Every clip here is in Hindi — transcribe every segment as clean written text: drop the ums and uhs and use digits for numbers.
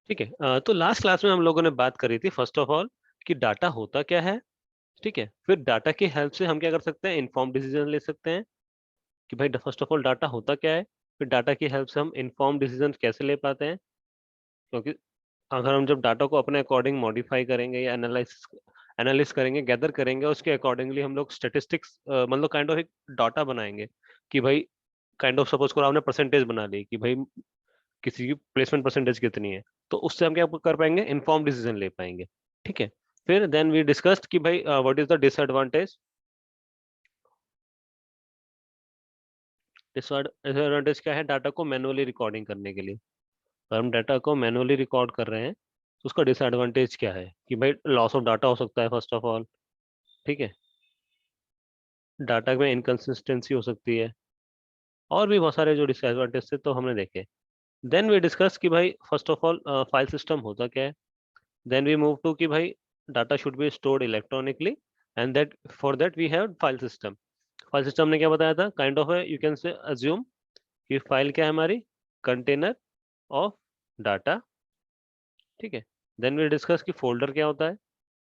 ठीक है। तो लास्ट क्लास में हम लोगों ने बात करी थी फर्स्ट ऑफ ऑल कि डाटा होता क्या है। ठीक है, फिर डाटा की हेल्प से हम क्या कर सकते हैं, इन्फॉर्म डिसीजन ले सकते हैं कि भाई फर्स्ट ऑफ ऑल डाटा होता क्या है। फिर डाटा की हेल्प से हम इन्फॉर्म डिसीजन कैसे ले पाते हैं, क्योंकि अगर हम जब डाटा को अपने अकॉर्डिंग मॉडिफाई करेंगे या एनालिस करेंगे, गैदर करेंगे, उसके अकॉर्डिंगली हम लोग स्टेटिस्टिक्स मतलब काइंड ऑफ एक डाटा बनाएंगे कि भाई काइंड ऑफ सपोज करो आपने परसेंटेज बना ली कि भाई किसी की प्लेसमेंट परसेंटेज कितनी है, तो उससे हम क्या कर पाएंगे, इन्फॉर्म डिसीजन ले पाएंगे। ठीक है। फिर देन वी डिस्कस्ड कि भाई what is the disadvantage. Disadvantage क्या है, डाटा को मैनुअली रिकॉर्डिंग करने के लिए। अगर हम डाटा को मैनुअली रिकॉर्ड कर रहे हैं तो उसका डिसएडवांटेज क्या है कि भाई लॉस ऑफ डाटा हो सकता है फर्स्ट ऑफ ऑल। ठीक है, डाटा में इनकंसिस्टेंसी हो सकती है, और भी बहुत सारे जो डिसएडवांटेज थे तो हमने देखे। देन वी डिस्कस कि भाई first of all file system होता क्या है। देन वी मूव टू कि भाई data should be stored electronically, and that for that we have file system. File system ने क्या बताया था, काइंड ऑफ है यू कैन से अज्यूम कि फाइल क्या है हमारी, कंटेनर ऑफ डाटा। ठीक है। देन वी डिस्कस कि फोल्डर क्या होता है।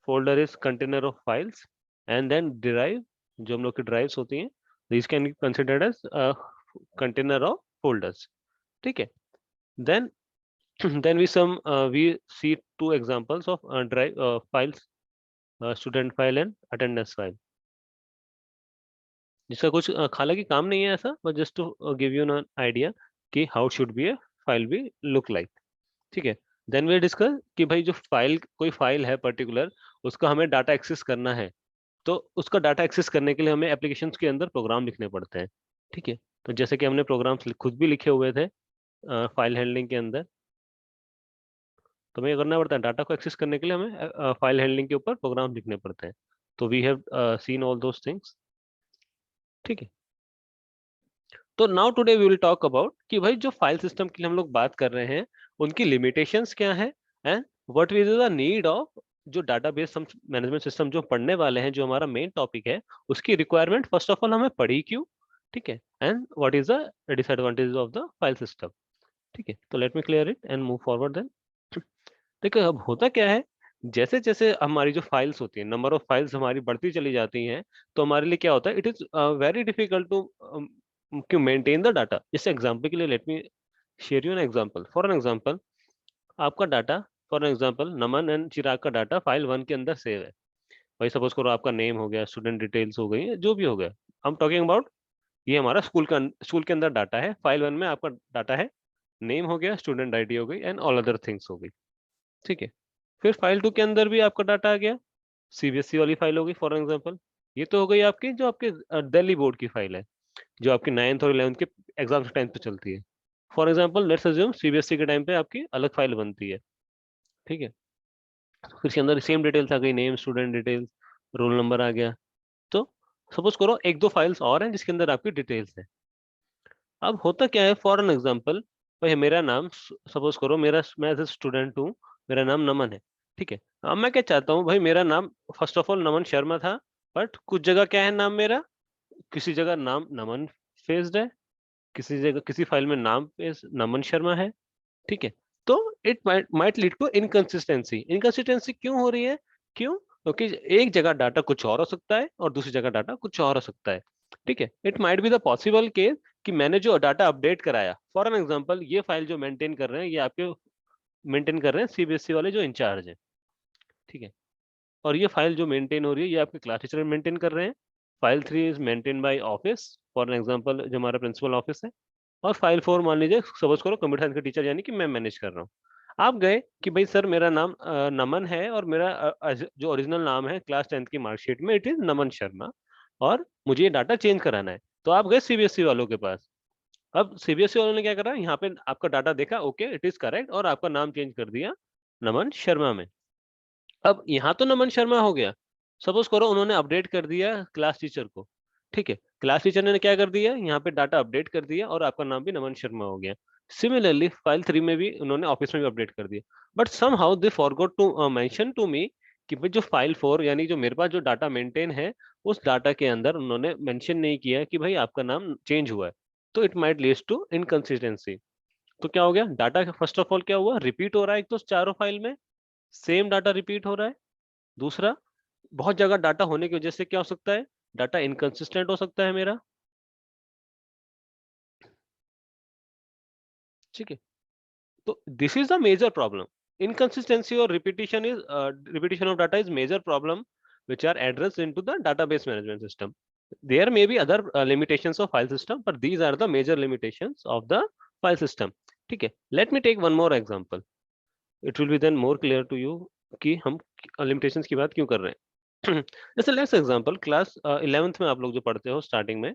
Folder is container of files, and then drive, जो हम लोग की ड्राइव्स होती हैं, this can be considered as container of folders. ठीक है। Then then we see two examples of drive files, student file and attendance file, जिसका कुछ हालांकि काम नहीं है ऐसा, but just to give you an idea कि how should be a file be look like. ठीक है। देन वी डिस्कस कि भाई जो फाइल, कोई फाइल है पर्टिकुलर, उसका हमें डाटा एक्सेस करना है, तो उसका डाटा एक्सेस करने के लिए हमें एप्लीकेशंस के अंदर प्रोग्राम लिखने पड़ते हैं। ठीक है। तो जैसे कि हमने प्रोग्राम्स खुद भी लिखे हुए थे फाइल हैंडलिंग के अंदर, तो हमें ये करना पड़ता है, डाटा को एक्सेस करने के लिए हमें फाइल हैंडलिंग के ऊपर प्रोग्राम लिखने पड़ते हैं। तो we have seen all those things. ठीक है। तो now today we will talk about कि भाई जो फाइल सिस्टम के लिए हम लोग बात कर रहे हैं, उनकी लिमिटेशंस क्या है, and what is the need of जो डाटाबेस मैनेजमेंट सिस्टम जो पढ़ने वाले हैं, जो हमारा मेन टॉपिक है, उसकी रिक्वायरमेंट फर्स्ट ऑफ ऑल हमें पढ़ी क्यों। ठीक है। And what is the disadvantage of the file system. ठीक है, तो let me clear it and move forward then. देखो अब होता क्या है, जैसे जैसे हमारी जो फाइल्स होती है, नंबर ऑफ फाइल्स हमारी बढ़ती चली जाती हैं, तो हमारे लिए क्या होता है, it is very difficult to maintain the data. जैसे एग्जांपल के लिए let me share you an example. For an example, आपका data, for an example Naman and Chirag का डाटा फाइल 1 के अंदर सेव है। भाई सपोज करो आपका नेम हो गया, स्टूडेंट डिटेल्स हो गई, जो भी हो गया, हम टॉकिंग अबाउट, ये हमारा स्कूल के अंदर डाटा है, फाइल 1 में आपका डाटा है, नेम हो गया, स्टूडेंट आईडी हो गई, एंड ऑल अदर थिंग्स हो गई। ठीक है। फिर फाइल 2 के अंदर भी आपका डाटा आ गया, सीबीएसई वाली फाइल होगी फॉर एग्जांपल। ये तो हो गई आपकी जो आपके दिल्ली बोर्ड की फाइल है, जो आपकी 9th और 11th के एग्जाम के टाइम पे चलती है। For example let's assume CBSE के टाइम पे आपकी अलग फाइल बनती है। ठीक है। फिर इसके अंदर सेम डिटेल्स आ गई, name, student details, roll number आ गया। तो सपोज करो एक दो फाइल्स और हैं जिसके अंदर आपकी डिटेल्स है। अब होता क्या है, फॉर एन एग्जांपल, भाई मेरा नाम, सपोज करो मेरा, मैं एज ए स्टूडेंट हूँ, मेरा नाम नमन है। ठीक है। अब मैं क्या चाहता हूँ, भाई मेरा नाम फर्स्ट ऑफ ऑल नमन शर्मा था, बट कुछ जगह क्या है नाम मेरा, किसी जगह नाम नमन फेस्ड है, किसी जगह किसी फाइल में नाम पेज नमन शर्मा है। ठीक है। तो it might lead to inconsistency. Inconsistency क्यों हो रही है, क्यों, क्योंकि एक जगह डाटा कुछ और हो सकता है और दूसरी जगह डाटा कुछ और हो सकता है। ठीक है। It might be the possible case कि मैंने जो डाटा अपडेट कराया, फॉर एन एग्जांपल ये फाइल जो मेंटेन कर रहे हैं, ये आपके मेंटेन कर रहे हैं सीबीएसई वाले जो इंचार्ज है। ठीक है। और ये फाइल जो मेंटेन हो रही है, ये आपके क्लास टीचर मेंटेन कर रहे हैं। File 3 is maintain by office, for an example जो हमारा प्रिंसिपल ऑफिस है। और फाइल 4 मान लीजिए, सपोज करो कंप्यूटर साइंस के टीचर, यानी कि मैं मैनेज कर रहा हूँ। आप गए कि भाई सर मेरा नाम नमन है, और मेरा जो ओरिजिनल नाम है क्लास 10th की मार्कशीट में इट इज नमन शर्मा, और मुझे ये डाटा चेंज कराना है। तो आप गए सीबीएसई वालों के पास। अब सीबीएसई वालों ने क्या करा, यहाँ पे आपका डाटा देखा, ओके इट इज करेक्ट, और आपका नाम चेंज कर दिया नमन शर्मा में। अब यहाँ तो नमन शर्मा हो गया, सपोज करो उन्होंने अपडेट कर दिया क्लास टीचर को। ठीक है। क्लास टीचर ने क्या कर दिया, यहाँ पे डाटा अपडेट कर दिया, और आपका नाम भी नमन शर्मा हो गया। सिमिलरली फाइल 3 में भी उन्होंने ऑफिस में भी अपडेट कर दिया, but somehow they forgot to mention to me कि भाई जो फाइल 4, यानी जो मेरे पास जो डाटा मेंटेन है, उस डाटा के अंदर उन्होंने मेंशन नहीं किया कि भाई आपका नाम चेंज हुआ है। तो it might leads to inconsistency. तो क्या हो गया, डाटा फर्स्ट ऑफ ऑल क्या हुआ, रिपीट हो रहा है, एक तो चारों फाइल में सेम डाटा रिपीट हो रहा है। दूसरा, बहुत जगह डाटा होने की वजह से क्या हो सकता है, डाटा इनकंसिस्टेंट हो सकता है मेरा। ठीक है, तो this is the major problem, inconsistency or repetition of data is major problem which are addressed into the database management system. There may be other limitations of file system, but these are the major limitations of the file system. ठीक है, let me take one more example. It will be then more clear to you कि हम limitations की बात क्यों कर रहे हैं। जैसे लेट्स एग्जांपल क्लास 11th में आप लोग जो पढ़ते हो स्टार्टिंग में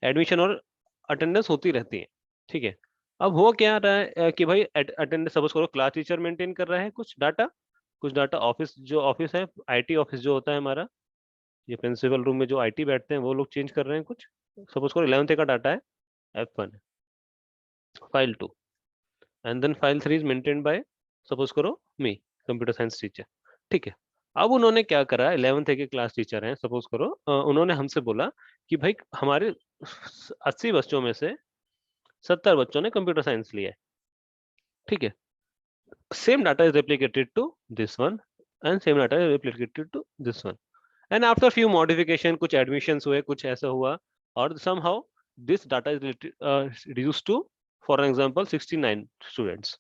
एडमिशन और अटेंडेंस होती रहती है। ठीक है, अब हो क्या रहा है कि भाई अटेंडेंस सपोज करो क्लास टीचर मेंटेन कर रहा है कुछ डाटा ऑफिस जो ऑफिस है, आईटी ऑफिस जो होता है हमारा, ये प्रिंसिपल रूम में जो आईटी बैठते हैं वो लोग चेंज कर रहे हैं कुछ। सपोज करो 11th का डाटा है F1 file 2 and then file 3 is maintained by suppose करो मी कंप्यूटर साइंस टीचर। ठीक है, अब उन्होंने क्या करा, 11th के क्लास टीचर हैं सपोज करो, उन्होंने हमसे बोला कि भाई हमारे 80 बच्चों में से 70 बच्चों ने कंप्यूटर साइंस लिया है। ठीक है, same data is replicated to this one and same data is replicated to this one, and after few modification कुछ admissions हुए, कुछ ऐसा हुआ और somehow this data is reduced to, for an example, 69 students,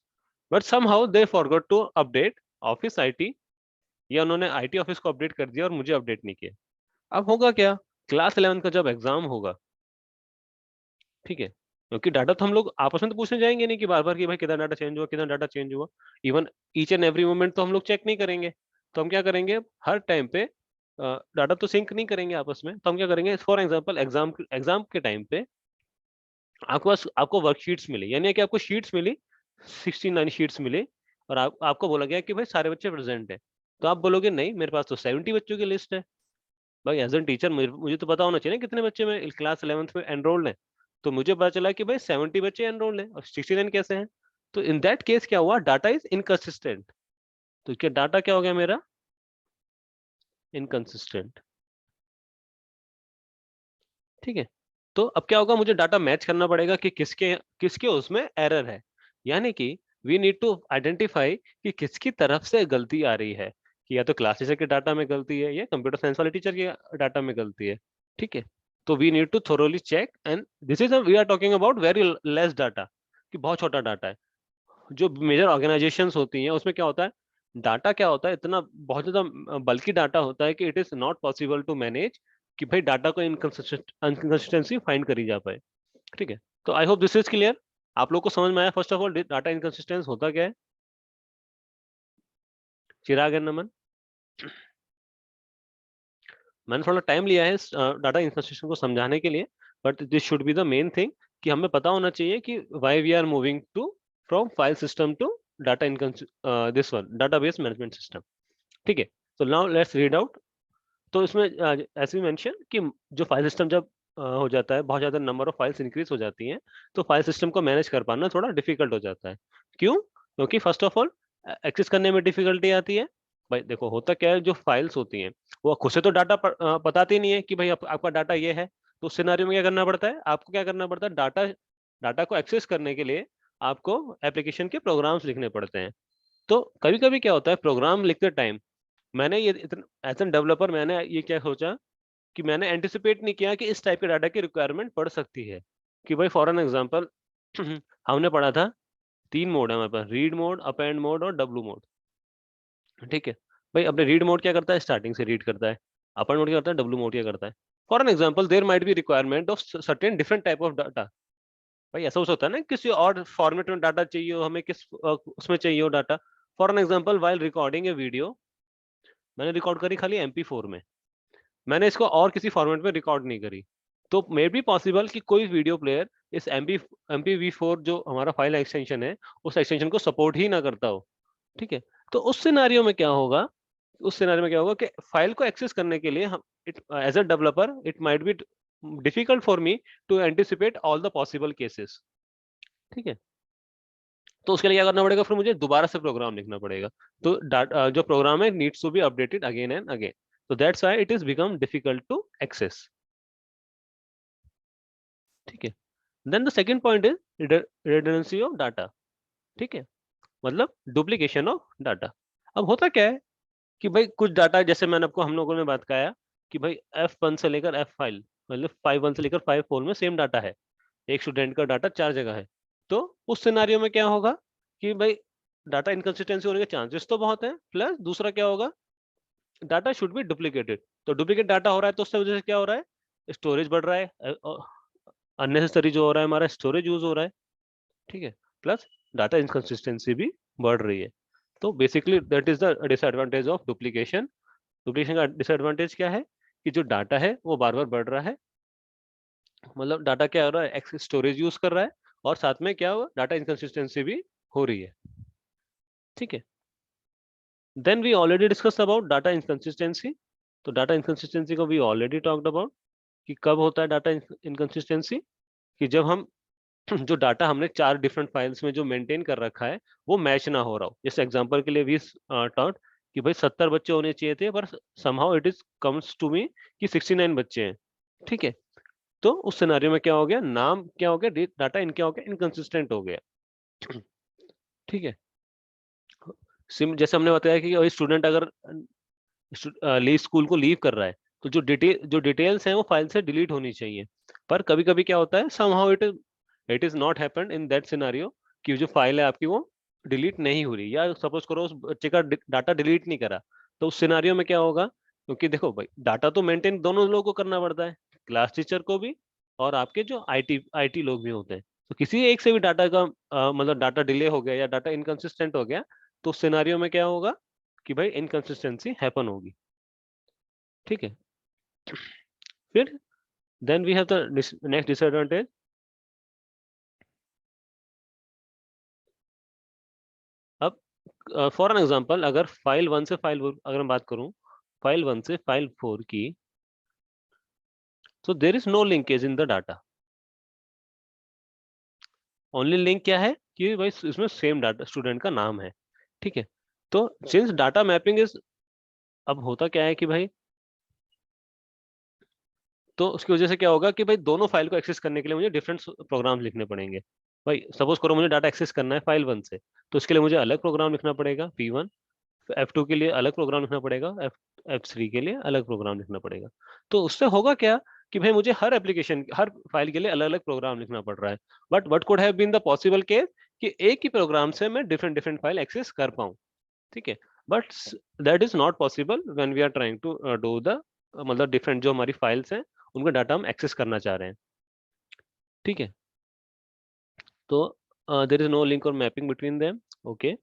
but somehow they forgot to update office IT, या उन्होंने IT ऑफिस को अपडेट कर दिया और मुझे अपडेट नहीं किया। अब होगा क्या, क्लास 11 का जब एग्जाम होगा, ठीक है, क्योंकि डाटा तो हम लोग आपस में तो पूछने जाएंगे नहीं कि बार बार कि भाई कितना डाटा चेंज हुआ, कितना डाटा चेंज हुआ, even each and every moment तो हम लोग चेक नहीं करेंगे। तो हम क्या करेंगे, हर टाइम पे डाटा तो सिंक नहीं करेंगे आपस में, तो हम क्या करेंगे, फॉर एग्जाम्पल एग्जाम के टाइम पे आपके पास आपको वर्कशीट्स मिली, यानी कि आपको शीट्स मिली, 69 शीट्स मिली, और आपको बोला गया कि भाई सारे बच्चे प्रेजेंट है। तो आप बोलोगे नहीं मेरे पास तो 70 बच्चों की लिस्ट है। भाई एज एन टीचर मुझे तो पता होना चाहिए ना कितने बच्चे में क्लास 11th में एनरोल्ड है। तो मुझे पता चला कि भाई 70 बच्चे एनरोल्ड हैं और 69 कैसे हैं। तो इन दैट केस क्या हुआ, डाटा इज इनकंसिस्टेंट। तो क्या डाटा क्या हो गया मेरा, इनकंसिस्टेंट। ठीक है, तो अब क्या होगा, मुझे डाटा मैच करना पड़ेगा कि किसके किसके उसमें एरर है, यानी कि वी नीड टू आइडेंटिफाई कि किसकी तरफ से गलती आ रही है, कि या तो क्लास टीचर के डाटा में गलती है या कंप्यूटर साइंस वाले टीचर के डाटा में गलती है। ठीक है, तो we need to thoroughly check, and this is we are talking about very less data, कि बहुत छोटा डाटा है। जो मेजर ऑर्गेनाइजेशंस होती हैं उसमें क्या होता है, डाटा क्या होता है, इतना बहुत ज्यादा बल्कि डाटा होता है कि it is not possible to manage, कि भाई डाटा को इनकंसिस्टेंसी फाइंड करी जा पाए। ठीक है, तो I hope this is clear, आप लोग को समझ में आया first of all data inconsistence होता क्या है। चिराग एंड नमन, मैंने थोड़ा टाइम लिया है डाटा इनकंसिस्टेंस को समझाने के लिए, but this should be the main thing, कि हमें पता होना चाहिए कि why we are moving to from file system to data this one database management system. ठीक है, तो नाउ लेट्स रीड आउट। तो इसमें ऐसे भी मेंशन कि जो फाइल सिस्टम जब हो जाता है, बहुत ज्यादा नंबर ऑफ फाइल्स इंक्रीज हो जाती हैं, तो फाइल सिस्टम को मैनेज कर पाना थोड़ा डिफिकल्ट हो जाता है। क्यों, क्योंकि फर्स्ट ऑफ ऑल एक्सेस करने में डिफिकल्टी आती है। भाई देखो होता क्या है, जो फाइल्स होती हैं वो खुद से तो डाटा बताती नहीं है कि भाई आपका डाटा ये है। तो उस सिनारियो में क्या करना पड़ता है, आपको क्या करना पड़ता है, डाटा डाटा को एक्सेस करने के लिए आपको एप्लीकेशन के प्रोग्राम्स लिखने पड़ते हैं। तो कभी कभी क्या होता है, प्रोग्राम लिखते टाइम मैंने ये इतना एज एन डेवलपर मैंने ये क्या सोचा कि मैंने एंटिसिपेट नहीं किया कि इस टाइप के डाटा की रिक्वायरमेंट पड़ सकती है। कि भाई फॉर एन एग्जांपल हमने पढ़ा था 3 मोड है हमारे पास, रीड मोड, अपेंड मोड और डब्लू मोड। ठीक है, भाई अपने रीड मोड क्या करता है, स्टार्टिंग से रीड करता है। अपेंड मोड क्या करता है, डब्लू मोड क्या करता है। For an example there might be requirement of certain different type of data. भाई ऐसा हो सकता है ना किसी और फॉर्मेट में डाटा चाहिए हो हमें, किस उसमें चाहिए हो data. For an example while recording A video, मैंने रिकॉर्ड करी खाली MP4 में, मैंने इसको और किसी फॉर्मेट में रिकॉर्ड नहीं करी। तो मे बी पॉसिबल कि कोई वीडियो प्लेयर इस MP4 जो हमारा फाइल एक्सटेंशन है उस एक्सटेंशन को सपोर्ट ही ना करता हो। ठीक है, तो उस सिनारियो में क्या होगा, उस सिनारियो में क्या होगा कि फाइल को एक्सेस करने के लिए हम it as a developer it might be difficult for me to anticipate all the possible cases. ठीक है, तो उसके लिए क्या करना पड़ेगा, फिर मुझे दोबारा से प्रोग्राम लिखना पड़ेगा। तो जो प्रोग्राम है needs to be updated again and again. So that's why it is become difficult to access. ठीक है, then the second point is redundancy of data. ठीक है, मतलब डुप्लीकेशन ऑफ डाटा। अब होता क्या है कि भाई कुछ डाटा, जैसे मैंने आपको हम लोगों ने बात कहा कि भाई F1 से लेकर F5, मतलब 5.1 से लेकर 5.4 में सेम डाटा है, एक स्टूडेंट का डाटा 4 जगह है। तो उस सिनेरियो में क्या होगा कि भाई डाटा इनकंसिस्टेंसी होने के चांसेस तो बहुत हैं, प्लस दूसरा क्या होगा, डाटा शुड बी डुप्लीकेटेड। तो डुप्लीकेट डाटा हो रहा है तो उससे वजह से क्या हो रहा है, स्टोरेज बढ़ रहा है, अननेसेसरी जो हो रहा है हमारा स्टोरेज यूज हो रहा है, ठीक है, प्लस डाटा इनकंसिस्टेंसी भी बढ़ रही है। तो basically that is the disadvantage of duplication. Duplication का डिसएडवांटेज क्या है कि जो डाटा है वो बार बार बढ़ रहा है, मतलब डाटा क्या हो रहा है, एक्सेस स्टोरेज यूज कर रहा है, और साथ में क्या हुआ, डाटा इनकंसिस्टेंसी भी हो रही है, ठीक है। Then we already discuss about data inconsistency. तो डाटा इनकंसिस्टेंसी को वी ऑलरेडी टॉक्ड अबाउट कि कब होता है डाटा इनकंसिस्टेंसी, कि जब हम जो डाटा हमने 4 डिफरेंट फाइल्स में जो मेंटेन कर रखा है वो मैच ना हो रहा हो। जैसे एग्जांपल के लिए वी टॉट कि भाई 70 बच्चे होने चाहिए थे, पर somehow it is comes to me कि 69 बच्चे हैं, ठीक है। तो उस सिनेरियो में क्या हो गया, नाम क्या हो गया, डाटा इन क्या हो गया, इनकंसिस्टेंट हो गया, ठीक है। सिम जैसे हमने बताया कि स्टूडेंट अगर लीव स्कूल को लीव कर रहा है, तो जो डिटेल्स हैं वो फाइल से डिलीट होनी चाहिए। पर कभी कभी क्या होता है, somehow it is not happened in that scenario, कि जो फाइल है आपकी वो डिलीट नहीं हो रही, या सपोज करो उस बच्चे का डाटा डिलीट नहीं करा, तो उस सिनेरियो में क्या होगा, क्योंकि देखो भाई डाटा तो मेंटेन दोनों लोगों को करना पड़ता है, क्लास टीचर को भी और आपके जो आईटी लोग भी होते हैं। तो किसी एक से भी डाटा का मतलब डाटा डिले हो गया या डाटा इनकंसिस्टेंट हो गया, तो उस सिनेरियो में क्या होगा कि भाई इनकंसिस्टेंसी हैपन होगी, ठीक है। फिर then we have the next disadvantage. अब फॉर एन एग्जांपल, अगर फाइल 1 से फाइल 4 अगर मैं बात करूं, फाइल 1 से फाइल 4 की, तो there is no linkage in the data. Only link क्या है कि भाई इसमें सेम डाटा स्टूडेंट का नाम है, ठीक है। तो सिंस डाटा मैपिंग इज, अब होता क्या है कि भाई, तो उसकी वजह से क्या होगा कि भाई दोनों फाइल को एक्सेस करने के लिए मुझे डिफरेंट प्रोग्राम लिखने पड़ेंगे। भाई सपोज करो मुझे डाटा एक्सेस करना है फाइल 1 से, तो उसके लिए मुझे अलग प्रोग्राम लिखना पड़ेगा P1, F2 के लिए अलग प्रोग्राम लिखना पड़ेगा, F3 के लिए अलग प्रोग्राम लिखना पड़ेगा। तो उससे होगा क्या कि भाई मुझे हर एप्लीकेशन हर फाइल के लिए अलग अलग प्रोग्राम लिखना पड़ रहा है। But what could have been the possible case कि एक ही प्रोग्राम से मैं डिफरेंट डिफरेंट फाइल एक्सेस कर पाऊं, ठीक है। But that is not possible when we are trying to do the, मतलब डिफरेंट जो हमारी फाइल्स हैं उनका डाटा हम एक्सेस करना चाह रहे हैं, ठीक है। तो देर इज नो लिंक और mapping between them, okay.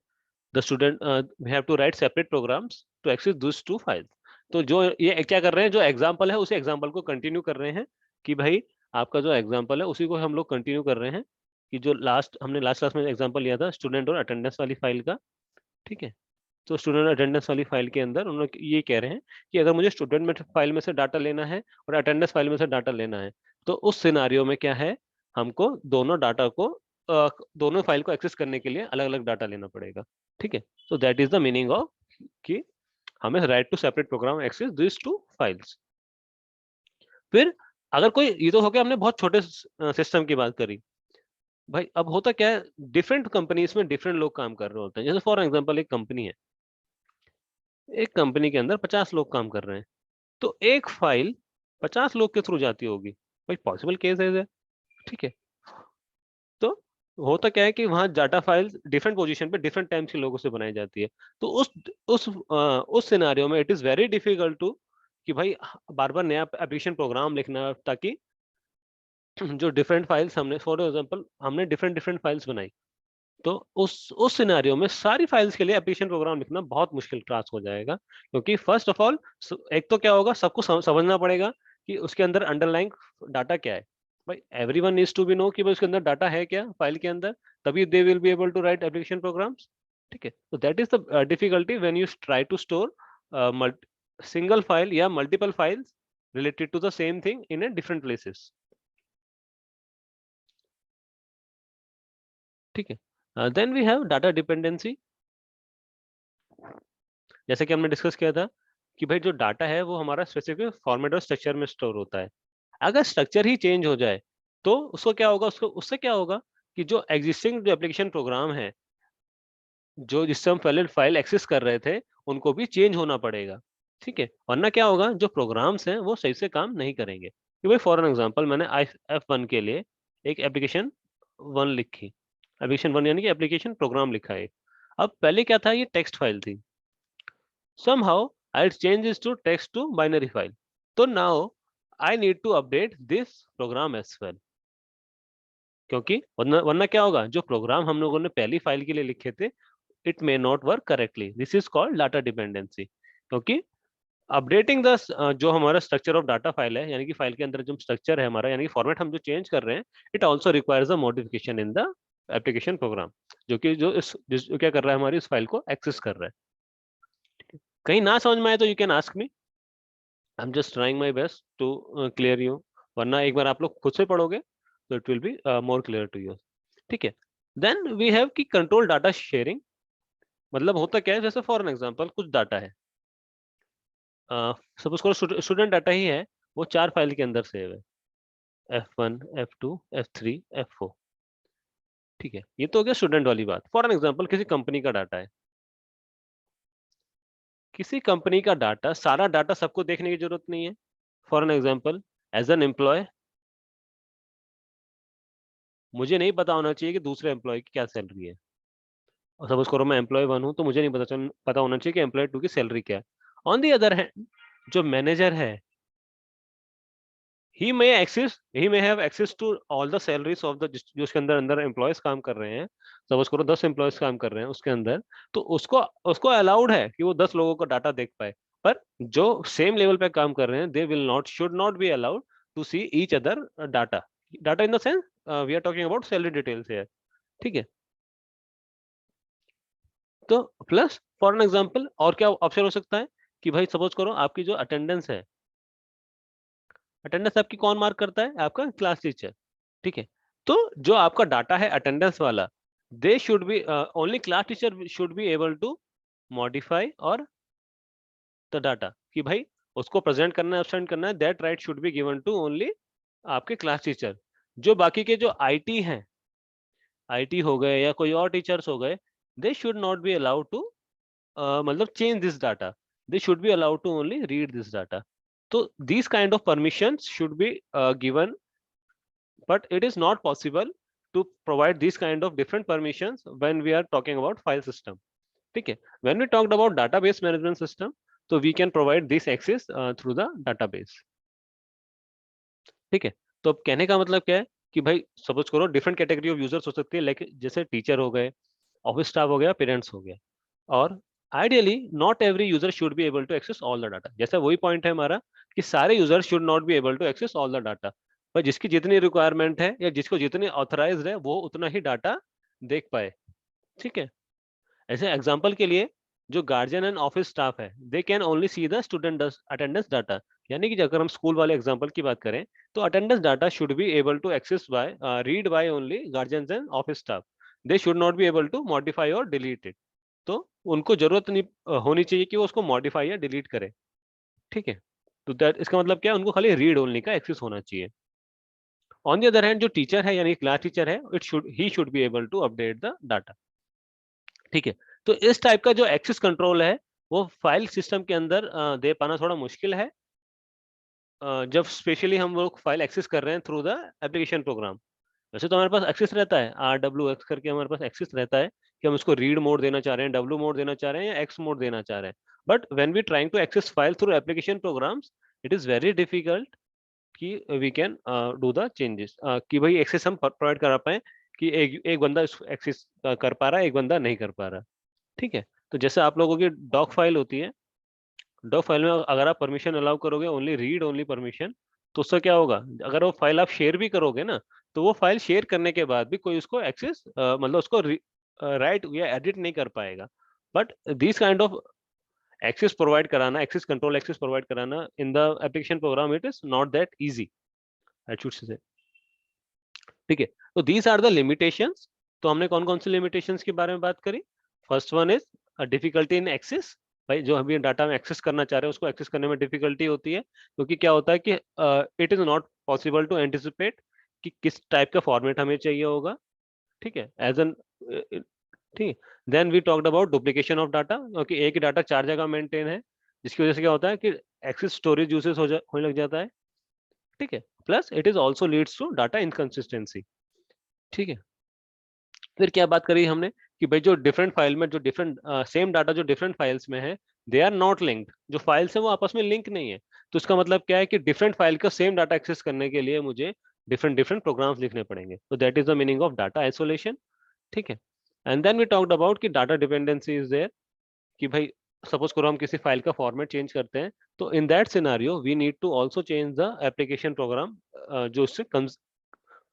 The student we have to write separate programs to access this two files. तो जो ये क्या कर रहे हैं, जो एग्जांपल है उसी एग्जांपल को कंटिन्यू कर रहे हैं, कि भाई आपका जो एग्जांपल है उसी को हम लोग कंटिन्यू कर रहे हैं, कि जो हमने लास्ट क्लास में एग्जांपल लिया था स्टूडेंट और अटेंडेंस वाली फाइल का, ठीक है। तो स्टूडेंट अटेंडेंस वाली फाइल के अंदर उन्होंने ये कह रहे हैं कि अगर मुझे स्टूडेंट में फाइल में से डाटा लेना है और अटेंडेंस फाइल में से डाटा लेना है, तो उस सिनारियो में क्या है, हमको दोनों डाटा को दोनों फाइल को एक्सेस करने के लिए अलग अलग डाटा लेना पड़ेगा, ठीक है। तो that is the meaning of कि हमें write two separate program access this two files. फिर अगर कोई, ये तो हो गया हमने बहुत छोटे सिस्टम की बात करी। भाई अब होता क्या है, डिफरेंट कंपनीज में डिफरेंट लोग काम कर रहे होते हैं। जैसे फॉर एग्जांपल एक कंपनी है, एक कंपनी के अंदर 50 लोग काम कर रहे हैं, तो एक फाइल 50 लोग के थ्रू जाती होगी, भाई पॉसिबल केस है ये, ठीक है। तो होता क्या है कि वहाँ डाटा फाइल्स डिफरेंट पोजीशन पे डिफरेंट टाइम्स के लोगों से बनाई जाती है। तो उस सिनेरियो में it is very difficult to, कि भाई बार बार नया एप्लीकेशन प्रोग्राम लिखना, ताकि जो डिफरेंट फाइल्स हमने, फॉर एग्जांपल हमने डिफरेंट डिफरेंट फाइल्स बनाई, तो उस सिनेरियो में सारी फाइल्स के लिए एप्लीकेशन प्रोग्राम लिखना बहुत मुश्किल टास्क हो जाएगा, क्योंकि फर्स्ट ऑफ ऑल एक तो क्या होगा, सबको समझना पड़ेगा कि उसके अंदर अंडरलाइंग डाटा क्या है। भाई everyone needs to be know कि भाई उसके अंदर डाटा है क्या फाइल के अंदर, तभी they will be able to write application programs, ठीक है। तो that is the difficulty when you try to store single file या multiple files related to the same thing in a different places, ठीक है। Then we have data dependency. जैसे कि हमने डिस्कस किया था कि भाई जो डाटा है वो हमारा स्पेसिफिक फॉर्मेट और स्ट्रक्चर में स्टोर होता है। अगर स्ट्रक्चर ही चेंज हो जाए, तो उसको क्या होगा, उसको उससे क्या होगा कि जो एग्जिस्टिंग जो एप्लीकेशन प्रोग्राम है जो जिससे हम पहले फाइल एक्सेस कर रहे थे उनको भी चेंज होना पड़ेगा, ठीक है, वरना क्या होगा, जो प्रोग्राम्स हैं वो सही से काम नहीं करेंगे। कि भाई फॉर एन एग्जांपल मैंने F1 के लिए एक एप्लीकेशन 1 लिखी, एप्लीकेशन 1 यानी कि एप्लीकेशन प्रोग्राम लिखा है। अब पहले क्या था, ये टेक्स्ट फाइल थी, somehow I'll change this to text to binary file, तो now I need to update this program as well, क्योंकि वरना वरना क्या होगा, जो प्रोग्राम हम लोगों ने पहली फाइल के लिए लिखे थे it may not work correctly, this is called data dependency. क्योंकि अपडेटिंग द जो हमारा स्ट्रक्चर ऑफ डाटा फाइल है, यानी कि फाइल के अंदर जो स्ट्रक्चर है हमारा, यानी कि फॉर्मेट हम जो चेंज कर रहे हैं, it also requires a modification in the application program, जो कि जो क्या कर रहा है, हमारी इस फाइल को एक्सेस कर रहा है। कहीं ना समझ में आए तो you can ask me, I am just trying my best to clear you, वरना एक बार आप लोग खुद से पढ़ोगे तो it will be more clear to you, ठीक है। देन वी हैव की कंट्रोल डाटा शेयरिंग, मतलब होता क्या है, जैसे फॉर एन एग्जांपल कुछ डाटा है, सपोज करो स्टूडेंट डाटा ही है, वो 4 फाइल के अंदर सेव है, F1 F2 F3 F4, ठीक है, ये तो हो गया स्टूडेंट वाली बात। फॉर एन एग्जांपल किसी कंपनी का डाटा है, किसी कंपनी का डाटा, सारा डाटा सबको देखने की जरूरत नहीं है। For an example as an employee मुझे नहीं पता होना चाहिए कि दूसरे एम्प्लॉय की क्या सैलरी है, और सपोज करो मैं एम्प्लॉय 1 हूं तो मुझे नहीं पता होना चाहिए कि एम्प्लॉय 2 की सैलरी क्या है। ऑन दी अदर हैंड जो मैनेजर है, he may have access to all the salaries of the जो उसके अंदर अंदर एम्प्लॉयज काम कर रहे हैं, सपोज करो 10 एम्प्लॉयज काम कर रहे हैं उसके अंदर, तो उसको उसको अलाउड है कि वो 10 लोगों का डाटा देख पाए। पर जो सेम लेवल पे काम कर रहे हैं, they will not should not be allowed to see each other data, data in the sense we are talking about salary details है, ठीक है। तो प्लस फॉर एन एग्जांपल और क्या ऑप्शन हो सकता है, कि भाई सपोज करो आपकी जो अटेंडेंस है, अटेंडेंस आपकी कौन मार्क करता है, आपका क्लास टीचर, ठीक है। तो जो आपका डाटा है अटेंडेंस वाला, they should be only class teacher should be able to modify or the data, कि भाई उसको प्रेजेंट करना है, एब्सेंट करना है, that right should be given to only आपके क्लास टीचर। जो बाकी के जो आईटी हैं, आईटी हो गए या कोई और टीचर्स हो गए, they should not be allowed to मतलब change this data, they should be allowed to only read this data. So these kind of permissions should be given, but it is not possible to provide these kind of different permissions when we are talking about file system, ठीक है। when we talked about database management system, so we can provide this access through the database, ठीक है। तो अब कहने का मतलब क्या है, कि भाई सपोज करो डिफरेंट कैटेगरी ऑफ यूजर्स हो सकती है, लाइक जैसे टीचर हो गए, ऑफिस स्टाफ हो गया, पेरेंट्स हो गया, और ideally not every user should be able to access all the data. जैसा वही पॉइंट है हमारा, कि सारे user should not be able to access all the data, पर जिसकी जितनी रिक्वायरमेंट है या जिसको जितनी ऑथराइज्ड है वो उतना ही डाटा देख पाए, ठीक है। ऐसे एग्जांपल के लिए जो गार्जियन एंड ऑफिस स्टाफ है, they can only see the student attendance data, यानी कि अगर हम स्कूल वाले एग्जांपल की बात करें, तो attendance data should be able to access by read by only guardians and office staff, they should not be able to modify or delete it. तो उनको जरूरत नहीं होनी चाहिए कि वो उसको मॉडिफाई या डिलीट करे, ठीक है। तो दैट इसका मतलब क्या है, उनको खाली रीड ओनली का एक्सेस होना चाहिए। ऑन द अदर हैंड जो टीचर है यानी क्लास टीचर है, it should he should be able to update the data, ठीक है। तो इस टाइप का जो एक्सेस कंट्रोल है, वो फाइल सिस्टम के अंदर दे पाना थोड़ा मुश्किल है, जब स्पेशली हम लोग फाइल एक्सेस कर रहे हैं थ्रू द एप्लीकेशन प्रोग्राम। वैसे तो हमारे पास एक्सेस रहता है, RWX करके हमारे पास एक्सेस रहता है, कि हम उसको रीड मोड देना चाह रहे हैं, W मोड देना चाह रहे हैं, या X मोड देना चाह रहे हैं। But when we trying to access file through application programs, it is very difficult कि we can do the changes, कि भाई एक्सेस हम प्रोवाइड करा पाए, कि एक एक बंदा एक्सेस कर पा रहा है, एक बंदा नहीं कर पा रहा, ठीक है। तो जैसे आप लोगों की डॉक फाइल होती है, डॉक फाइल में अगर आप परमिशन अलाउ करोगे ओनली रीड ओनली परमिशन, तो उससे क्या होगा, अगर वो फाइल आप शेयर भी करोगे ना, तो वो फाइल शेयर करने के बाद भी कोई उसको एक्सेस मतलब उसको राइट या एडिट नहीं कर पाएगा। But this kind of access provide कराना, एक्सेस कंट्रोल एक्सेस प्रोवाइड कराना in the application program, it is not that easy, I should say, ठीक है। तो दीज आर द लिमिटेशंस। तो हमने कौन कौन सी लिमिटेशंस के बारे में बात करी। First one is difficulty in excess, भाई जो अभी डाटा में एक्सेस करना चाह रहे हैं उसको एक्सेस करने में डिफिकल्टी होती है, क्योंकि क्या होता है कि it is not possible to anticipate कि किस टाइप का फॉर्मेट हमें चाहिए होगा, ठीक है। एज एन ठीक है। Then we talked about duplication of data, क्योंकि एक ही डाटा 4 जगह मेंटेन है, जिसकी वजह से क्या होता है कि एक्सेस स्टोरेज यूसेज होने लग जाता है। ठीक है। Plus it is also leads to data inconsistency. ठीक है। फिर क्या बात करी हमने कि भाई जो डिफरेंट फाइल में जो डिफरेंट सेम डाटा जो डिफरेंट फाइल्स में है, दे आर नॉट लिंक्ड, जो फाइल्स है वो आपस में लिंक नहीं है। तो इसका मतलब क्या है कि डिफरेंट फाइल का सेम डाटा एक्सेस करने के लिए मुझे डिफरेंट डिफरेंट प्रोग्राम्स लिखने पड़ेंगे। तो that is the meaning of data isolation. ठीक है। And then we talked about कि डाटा डिपेंडेंसी इज देयर, कि भाई सपोज करो हम किसी फाइल का फॉर्मेट चेंज करते हैं, तो in that scenario we need to also change the application program, जो उससे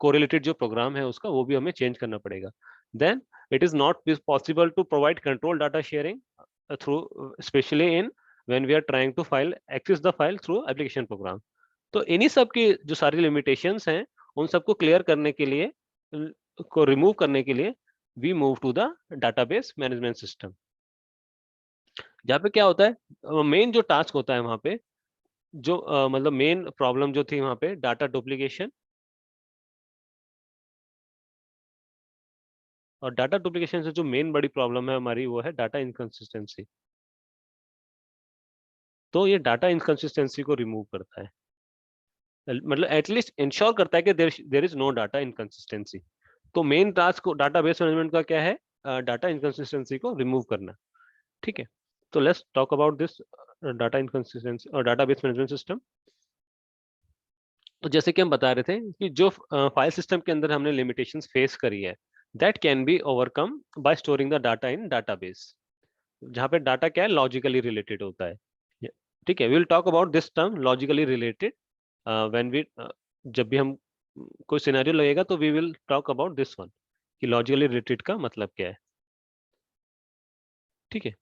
कोरिलेटेड जो प्रोग्राम है उसका वो भी हमें चेंज करना पड़ेगा। Then it is not possible to provide control data sharing through, specially in when we are trying to file access the file through application program. तो इन्हीं सब की जो सारी लिमिटेशंस हैं, उन सबको क्लियर करने के लिए, को रिमूव करने के लिए, we move to the database management system. जहाँ पे क्या होता है, मेन जो टास्क होता है वहां पे, जो मतलब मेन प्रॉब्लम जो थी वहां पे डाटा डुप्लीकेशन, और डाटा डुप्लीकेशन से जो मेन बड़ी प्रॉब्लम है हमारी वो है डाटा इनकंसिस्टेंसी। तो ये डाटा इनकंसिस्टेंसी को रिमूव करता है, मतलब एटलीस्ट इंश्योर करता है कि there is no data inconsistency. तो मेन टास्क डाटाबेस मैनेजमेंट का क्या है, डाटा इनकंसिस्टेंसी को रिमूव करना। ठीक है। तो let's talk about this data inconsistency और डाटाबेस मैनेजमेंट सिस्टम। तो जैसे कि हम बता रहे थे कि जो फाइल सिस्टम के अंदर हमने लिमिटेशंस फेस करी है, that can be overcome bye storing the data in database, जहाँ पे डाटा क्या है, लॉजिकली रिलेटेड होता है। ठीक है। We will talk about this term logically related when we, जब भी हम कोई सिनेरियो लगेगा तो we will talk about this one, कि लॉजिकली रिलेटेड का मतलब क्या है। ठीक है।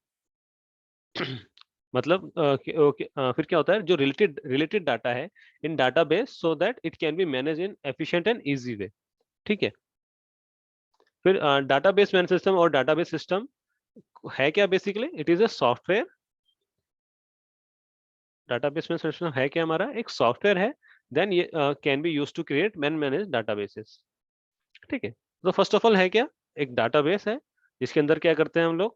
मतलब फिर क्या होता है, जो रिलेटेड रिलेटेड डाटा है in database, so that it can be manage in efficient and easy way. ठीक है। फिर डाटाबेस मैनेजमेंट सिस्टम और डाटाबेस सिस्टम है क्या, basically it is a software. Database management system है क्या, हमारा एक सॉफ्टवेयर है। देन ये can be use to create man manage databases. ठीक है। तो फर्स्ट ऑफ ऑल है क्या, एक डाटाबेस है जिसके अंदर क्या करते हैं हम लोग,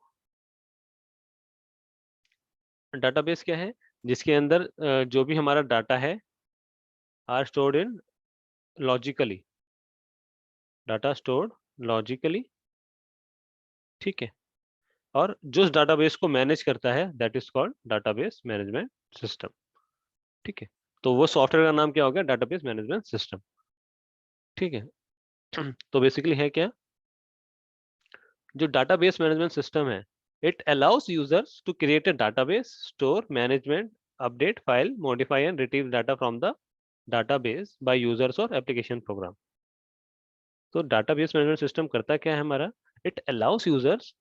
डाटाबेस क्या है जिसके अंदर जो भी हमारा डाटा है are stored in logically, data stored logically. ठीक है। और जो उस डाटाबेस को मैनेज करता है that is called database management system. ठीक है। तो वो सॉफ्टवेयर का नाम क्या हो गया, डाटाबेस मैनेजमेंट सिस्टम। ठीक है। तो बेसिकली है क्या, जो डाटाबेस मैनेजमेंट सिस्टम है, it allows users to create a database, store, management, update, file, modify and retrieve data from the database by users और एप्लीकेशन प्रोग्राम। तो डाटाबेस मैनेजमेंट सिस्टम करता क्या है हमारा, इट अलाउस यूजर्स,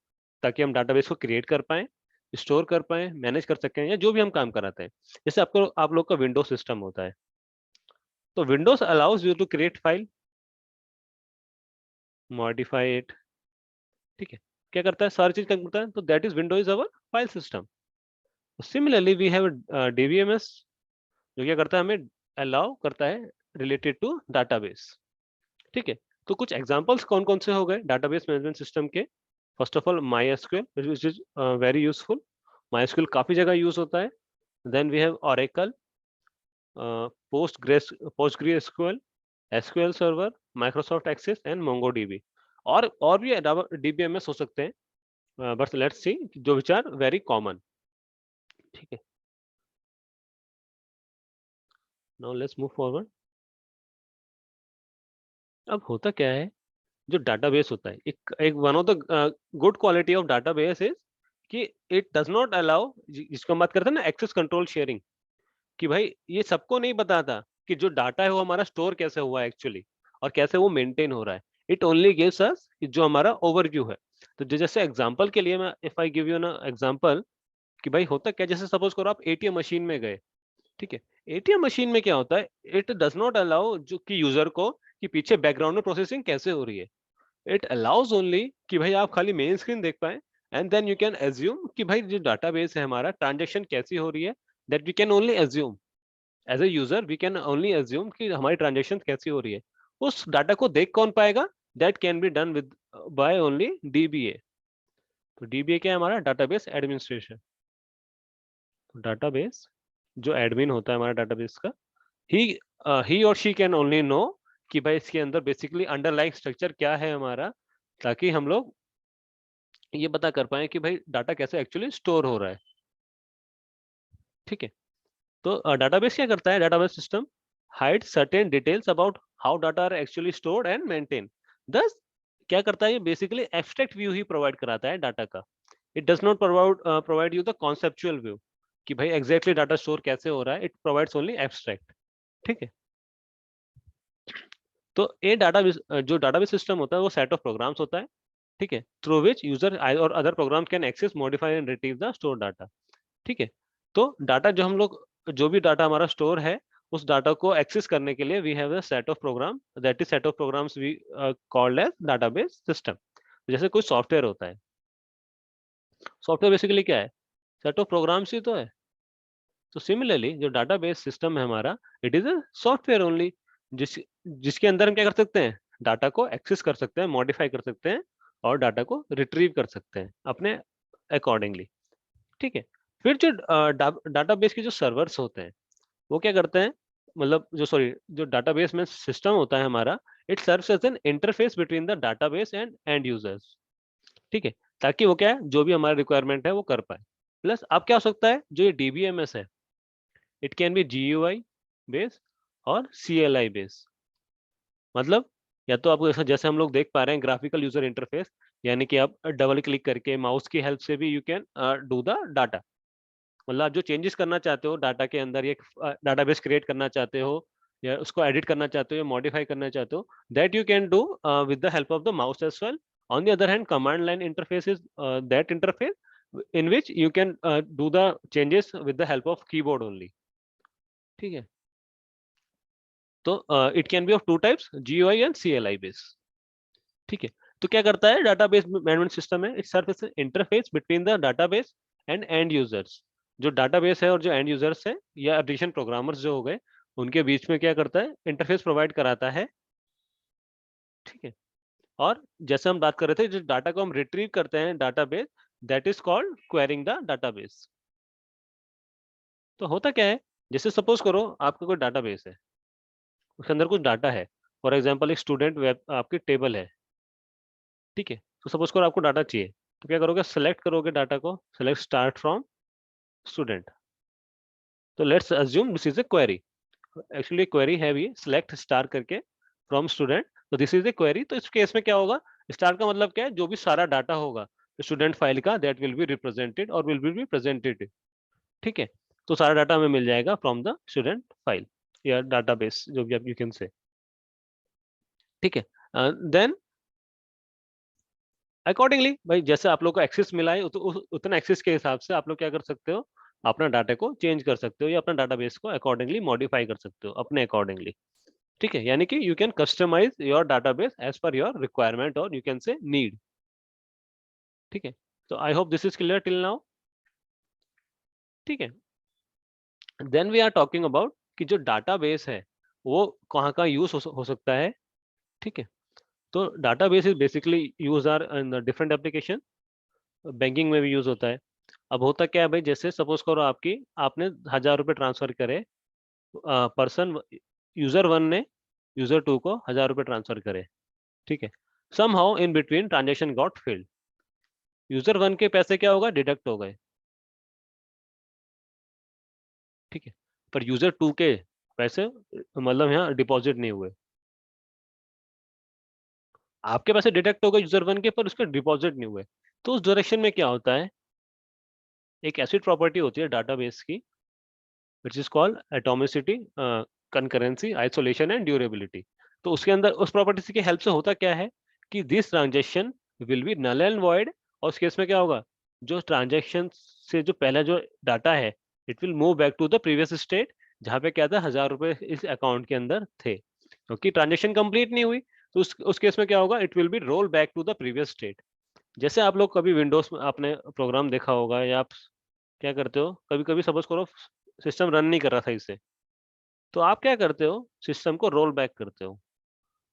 ताकि हम डाटाबेस को क्रिएट कर पाए, स्टोर कर पाए, मैनेज कर सकें, या जो भी हम काम कराते हैं। जैसे आपको आप लोग का विंडोज सिस्टम होता है, तो windows allows you to create file, modify it. ठीक है। क्या करता है, सारी चीज काम करता है, तो that is window is our file system. Similarly we have DBMS, जो क्या करता है, हमें अलाउ करता है रिलेटेड टू डाटाबेस। ठीक है। तो कुछ एग्जांपल्स कौन कौन से हो गए डाटाबेस मैनेजमेंट सिस्टम के। First of all my SQL, which is very useful. My SQL काफी जगह यूज होता है। Then we have Oracle, post SQL, SQL server, Microsoft Access and MongoDB. और भी डीबीएमएस हो सकते हैं, बट लेट्स सी जो विच आर वेरी कॉमन। ठीक है। Now let's move forward. अब होता क्या है, जो डाटाबेस होता है, एक एक one of the good quality of database is कि इट डज नॉट अलाउ, जिसको हम बात करते हैं ना एक्सेस कंट्रोल शेयरिंग, कि भाई ये सबको नहीं बताता कि जो डाटा है वो हमारा स्टोर कैसे हुआ है एक्चुअली, और कैसे वो मेंटेन हो रहा है। इट ओनली गिव्स अस जो हमारा ओवरव्यू है। तो जैसे एग्जांपल के लिए मैं इफ आई गिव यू ना एग्जांपल, कि भाई होता क्या, जैसे सपोज करो आप एटीएम मशीन में गए। ठीक है। एटीएम मशीन में क्या होता है, इट डज नॉट अलाउ जो कि यूजर को, कि पीछे बैकग्राउंड में प्रोसेसिंग कैसे हो रही है। इट अलाउज ओनली कि भाई आप खाली मेन स्क्रीन देख पाए, and then you can assume कि भाई जो डाटाबेस है हमारा, ट्रांजेक्शन कैसी हो रही है, that we can only assume as a user, we can only assume कि हमारी ट्रांजेक्शन कैसी हो रही है। उस डाटा को देख कौन पाएगा, that can be done with by only DBA. तो DBA क्या है हमारा? Database administration. तो डाटाबेस जो एडमिन होता है हमारा डाटाबेस का, ही और शी कैन ओनली नो कि भाई इसके अंदर बेसिकली अंडरलाइंग स्ट्रक्चर क्या है हमारा, ताकि हम लोग ये पता कर पाए कि भाई डाटा कैसे एक्चुअली स्टोर हो रहा है। ठीक है, तो डाटाबेस क्या करता है? Database system hide certain details about how data are actually stored and maintain. This क्या करता है? ये बेसिकली एब्स्ट्रैक्ट व्यू ही प्रोवाइड कराता है डाटा का। It does not provide you the conceptual view कि भाई एग्जैक्टली डाटा स्टोर कैसे हो रहा है। It provides only abstract. ठीक है, तो ये डाटाबेस जो डाटाबेस सिस्टम होता है वो सेट ऑफ प्रोग्राम्स होता है। ठीक है, थ्रू विच यूजर और other program can access, modify and retrieve the store data. ठीक है, तो डाटा जो हम लोग, जो भी डाटा हमारा स्टोर है, उस डाटा को एक्सेस करने के लिए we have a set of program, that is set of programs we called as database system. जैसे कोई सॉफ्टवेयर होता है, सॉफ्टवेयर बेसिकली क्या है? सेट ऑफ प्रोग्राम्स ही तो है। तो सिमिलरली जो डाटाबेस सिस्टम है हमारा, it is a software only, जिसके अंदर हम क्या कर सकते हैं? डाटा को एक्सेस कर सकते हैं, मॉडिफाई कर सकते हैं और डाटा को रिट्रीव कर सकते हैं अपने अकॉर्डिंगली। ठीक है, फिर जो डाटाबेस के जो सर्वर्स होते हैं वो क्या करते हैं? मतलब जो डाटाबेस में सिस्टम होता है हमारा, it serves as an interface between the database and and users. ठीक है, ताकि वो क्या है, जो भी हमारा रिक्वायरमेंट है वो कर पाए। प्लस अब क्या हो सकता है, जो ये डीबीएमएस है, it can B GUI base और सीएलआई बेस। मतलब या तो आपको जैसे जैसे हम लोग देख पा रहे हैं ग्राफिकल यूजर इंटरफेस, यानी कि आप डबल क्लिक करके माउस की हेल्प से भी you can do the data. मतलब आप जो चेंजेस करना चाहते हो डाटा के अंदर, एक डाटाबेस क्रिएट करना चाहते हो या उसको एडिट करना चाहते हो या मॉडिफाई करना चाहते हो, that you can do with the help of the mouse as well. On the other hand, command line interface is that interface in which you can do the changes with the help of keyboard only। ठीक है, तो it can B of two types, GUI and CLI base. ठीक है, तो क्या करता है डाटाबेस मैनेजमेंट सिस्टम है? It serves interface between the database and users. जो डाटाबेस है और जो एंड यूजर्स है या एप्लीकेशन प्रोग्रामर्स जो हो गए, उनके बीच में क्या करता है? इंटरफेस प्रोवाइड कराता है। ठीक है, और जैसे हम बात कर रहे थे, जो डाटा को हम रिट्रीव करते हैं database, that is called quarrying the database. तो होता क्या है, जैसे सपोज करो आपका कोई डाटाबेस है, उसके अंदर कुछ डाटा है। फॉर एग्जांपल एक स्टूडेंट वेब आपकी टेबल है। ठीक है, तो सपोज करो आपको डाटा चाहिए, तो क्या करोगे? सेलेक्ट करोगे डाटा को, सेलेक्ट स्टार्ट फ्रॉम स्टूडेंट। तो let's assume this is a query. Actually query है भी, सेलेक्ट स्टार करके फ्रॉम स्टूडेंट, तो दिस इज ए क्वेरी। तो इस केस में क्या होगा? स्टार का मतलब क्या है? जो भी सारा डाटा होगा स्टूडेंट फाइल का, दैट विल बी रिप्रेजेंटेड और विल बी प्रेजेंटेड। ठीक है, तो सारा डाटा हमें मिल जाएगा फ्रॉम द स्टूडेंट फाइल या डाटाबेस, जो भी आप यू कैन से। ठीक है, देन अकॉर्डिंगली भाई जैसे आप लोग को एक्सेस मिला है, उतना एक्सेस के हिसाब से आप लोग क्या कर सकते हो? अपना डाटा को चेंज कर सकते हो या अपना डाटाबेस को अकॉर्डिंगली मॉडिफाई कर सकते हो अपने अकॉर्डिंगली। ठीक है, यानी कि you can customize your database as per your requirement और यू कैन से नीड। ठीक है, तो I hope this is clear till now. ठीक है, then we are talking about कि जो डाटाबेस है वो कहाँ कहाँ यूज हो सकता है। ठीक है, तो database is basically use are in different application. Banking में भी यूज होता है। अब होता क्या है भाई, जैसे सपोज करो आपने 1000 रुपये ट्रांसफर करे, पर्सन यूजर वन ने यूजर टू को 1000 रुपये ट्रांसफर करे। ठीक है, somehow in between transaction got failed. User one के पैसे क्या होगा? डिडक्ट हो गए। ठीक है, पर यूजर टू के पैसे मतलब यहाँ डिपॉजिट नहीं हुए। आपके पैसे डिडक्ट हो गए यूजर वन के, पर उसके डिपॉजिट नहीं हुए। तो उस डायरेक्शन में क्या होता है? एक ऐसी प्रॉपर्टी होती है डाटाबेस की, which is called atomicity, concurrency, isolation and durability. तो उसके अंदर उस प्रॉपर्टी की हेल्प से होता क्या है कि this transaction will be null and void. और उस केस में क्या होगा? जो ट्रांजेक्शन से जो पहला जो डाटा है, it will move back to the previous state, जहाँ पे क्या था? 1000 रुपए इस अकाउंट के अंदर थे, क्योंकि ट्रांजेक्शन कंप्लीट नहीं हुई। तो उस केस में क्या होगा? It will be roll back to the previous state. जैसे आप लोग कभी विंडोज में आपने प्रोग्राम देखा होगा, या आप क्या करते हो, कभी कभी सपोज करो सिस्टम रन नहीं कर रहा सही से, तो आप क्या करते हो? सिस्टम को रोल बैक करते हो।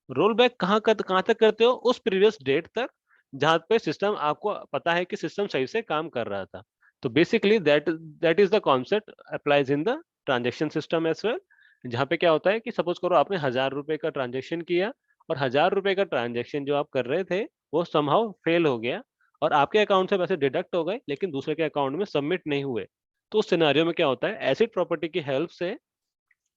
रोल बैक कहाँ तक करते हो? उस प्रीवियस डेट तक जहां पे सिस्टम आपको पता है कि सिस्टम सही से काम कर रहा था। तो basically that is the concept applies in the transaction system as well. जहाँ पे क्या होता है कि सपोज करो आपने 1000 रुपए का ट्रांजेक्शन किया, और 1000 रुपए का ट्रांजेक्शन जो आप कर रहे थे वो समहाउ फेल हो गया, और आपके अकाउंट से पैसे डिडक्ट हो गए लेकिन दूसरे के अकाउंट में सबमिट नहीं हुए। तो उस सिनेरियो में क्या होता है, एसिड प्रॉपर्टी की हेल्प से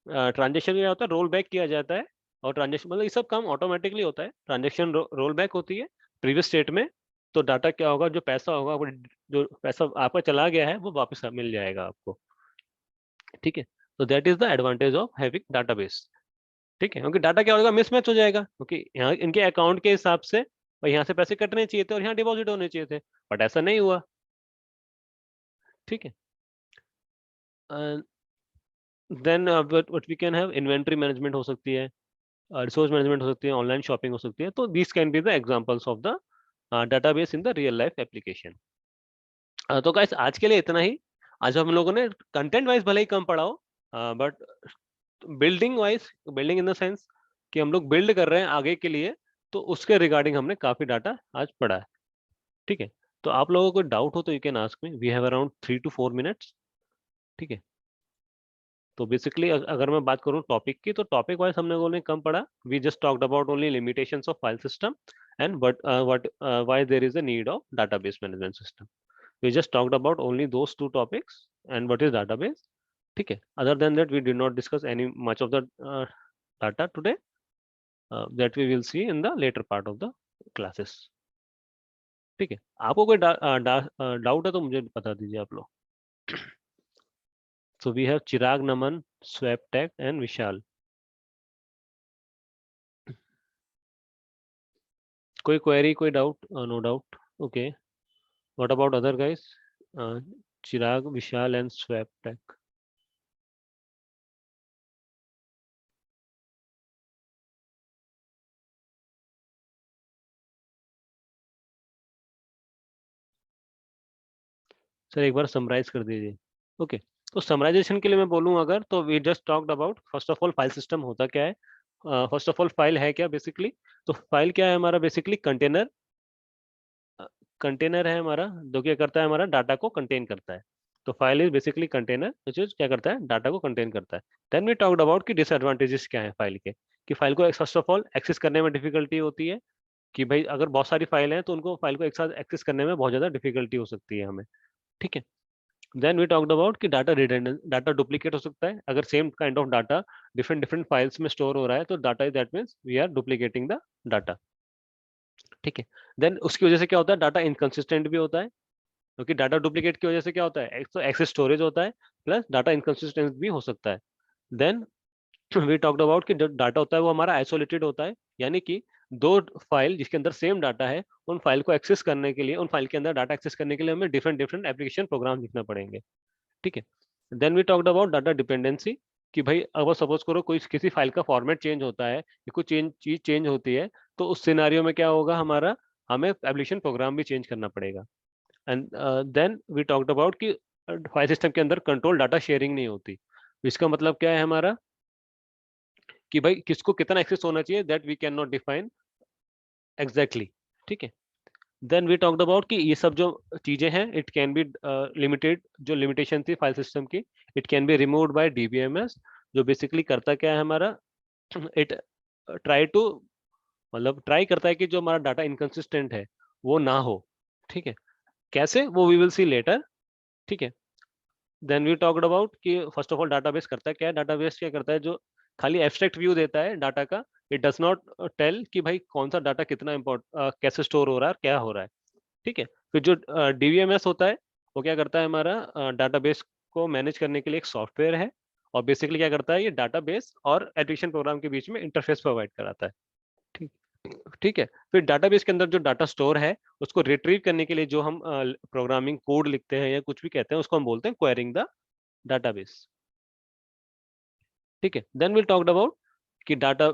ट्रांजेक्शन क्या होता है, रोल बैक किया जाता है। और ट्रांजेक्शन मतलब ये सब काम ऑटोमेटिकली होता है, ट्रांजेक्शन रोल बैक होती है प्रीवियस स्टेट में। तो डाटा क्या होगा, जो पैसा होगा वो, जो पैसा आपका चला गया है वो वापस मिल जाएगा आपको। ठीक है, तो that is the advantage of having database. ठीक है, क्योंकि डाटा क्या होगा, मिसमैच हो जाएगा, क्योंकि यहाँ इनके अकाउंट के हिसाब से और यहाँ से पैसे कटने चाहिए थे और यहाँ डिपॉजिट होने चाहिए थे, बट ऐसा नहीं हुआ। ठीक है, then what we can have, inventory management हो सकती है, रिसोर्स मैनेजमेंट हो सकती है, ऑनलाइन शॉपिंग हो सकती है। तो this can be the examples of the database in the real life application. तो गाइस आज के लिए इतना ही। आज हम लोगों ने कंटेंट वाइज भले ही कम पढ़ा हो, but building wise, building in the sense कि हम लोग बिल्ड कर रहे हैं आगे के लिए, तो उसके रिगार्डिंग हमने काफी डाटा आज पढ़ा है। ठीक है, तो आप लोगों को डाउट हो तो you can ask me, we have around 3 to 4 minutes। ठीक है, तो बेसिकली अगर मैं बात करूं टॉपिक की, तो टॉपिक वाइज हम लोगों ने कम पढ़ा। We just talked about only limitations of file system and what why there is a need of database management system. We just talked about only those two topics and what is database. ठीक है, other than that we did not discuss any much of the data today, that we will see in the later part of the classes. ठीक है, आपको कोई डाउट है तो मुझे बता दीजिए आप लोग। So we have Chirag, Naman, Swaptech and Vishal. कोई क्वेरी, कोई doubt? No doubt, okay. What about other guys? Chirag, Vishal and Swaptech. Sir एक बार समराइज कर दीजिए। ओके, तो समराइजेशन के लिए मैं बोलूँ अगर, तो we just talked about first of all file system होता क्या है। फर्स्ट ऑफ ऑल फाइल है क्या बेसिकली। तो फाइल क्या है हमारा, बेसिकली कंटेनर। कंटेनर है हमारा जो क्या करता है, हमारा डाटा को कंटेन करता है। तो file is basically container which is क्या करता है, डाटा को कंटेन करता है। देन वी टॉक्ड अबाउट कि डिसएडवांटेजेस क्या है फाइल के, कि फाइल को फर्स्ट ऑफ ऑल एक्सेस करने में डिफिकल्टी होती है, कि भाई अगर बहुत सारी फाइल हैं तो उनको फाइल को एक साथ एक्सेस करने में बहुत ज्यादा डिफिकल्टी हो सकती है हमें। ठीक है, देन वी टॉक्ड अबाउट कि डाटा रिडंडेंट, डाटा डुप्लीकेट हो सकता है, अगर same kind of data different different files में स्टोर हो रहा है तो data that means we are duplicating the data. ठीक है, देन उसकी वजह से क्या होता है, डाटा इनकंसिस्टेंट भी होता है, क्योंकि डाटा डुप्लीकेट की वजह से क्या होता है, एक तो एक्सेस स्टोरेज होता है, प्लस डाटा इनकंसिस्टेंट भी हो सकता है। देन वी टॉक्ड अबाउट कि जो डाटा होता है वो हमारा आइसोलेटेड होता है, यानी कि दो फाइल जिसके अंदर सेम डाटा है, उन फाइल को एक्सेस करने के लिए, उन फाइल के अंदर डाटा एक्सेस करने के लिए हमें डिफरेंट डिफरेंट एप्लीकेशन प्रोग्राम लिखना पड़ेंगे। ठीक है, then we talked about data dependency, कि भाई अगर सपोज करो कोई किसी फाइल का फॉर्मेट चेंज होता है या कोई चीज चेंज होती है, तो उस सिनारियो में क्या होगा हमारा, हमें एप्लीकेशन प्रोग्राम भी चेंज करना पड़ेगा। And then we talked about कि फाइल सिस्टम के अंदर कंट्रोल डाटा शेयरिंग नहीं होती। इसका मतलब क्या है हमारा, कि भाई किसको कितना एक्सेस होना चाहिए, that we can not define exactly. ठीक है, देन वी टॉक्ड अबाउट कि ये सब जो चीजें हैं, इट कैन बी लिमिटेड, जो लिमिटेशन थी फाइल सिस्टम की, it can be removed by DBMS. जो बेसिकली करता क्या है हमारा, इट ट्राई टू, मतलब ट्राई करता है कि जो हमारा डाटा इनकंसिस्टेंट है वो ना हो। ठीक है, कैसे, वो वी विल सी लेटर। ठीक है, देन वी टॉक्ड अबाउट कि फर्स्ट ऑफ ऑल डाटाबेस करता है क्या है, डाटाबेस क्या करता है, जो खाली एब्स्ट्रैक्ट व्यू देता है डाटा का, इट डज नॉट टेल कि भाई कौन सा डाटा कितना कैसे स्टोर हो रहा है, क्या हो रहा है। ठीक है, फिर जो डीवीएमएस होता है वो क्या करता है, हमारा डाटाबेस को मैनेज करने के लिए एक सॉफ्टवेयर है, और बेसिकली क्या करता है, ये डाटाबेस और एप्लीकेशन प्रोग्राम के बीच में इंटरफेस प्रोवाइड कराता है। ठीक ठीक है, फिर डाटाबेस के अंदर जो डाटा स्टोर है उसको रिट्रीव करने के लिए जो हम प्रोग्रामिंग कोड लिखते हैं या कुछ भी कहते हैं, उसको हम बोलते हैं क्वेरिंग द डाटाबेस। ठीक है, देन वी टॉक्ड अबाउट कि data,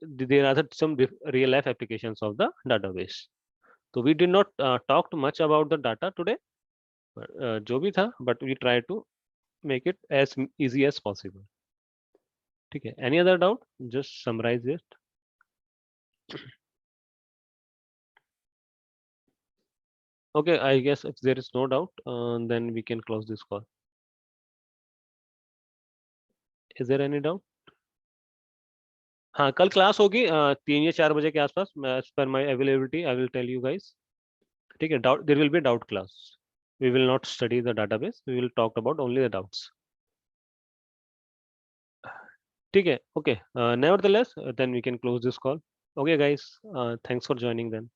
there are some real life applications of the database. तो we did not talk much about the data today, जो भी था, but we try to make it as easy as possible. ठीक है, any other doubt, just summarize it. Okay, I guess if there is no doubt, then we can close this call. Is there any doubt? हाँ, कल क्लास होगी 3 या 4 बजे के आसपास, as per my availability I will tell you guys. ठीक है, doubt there will be doubt class. We will not study the database, we will talk about only the doubts. ठीक है, okay. Nevertheless, then we can close this call. Okay guys, thanks for joining then.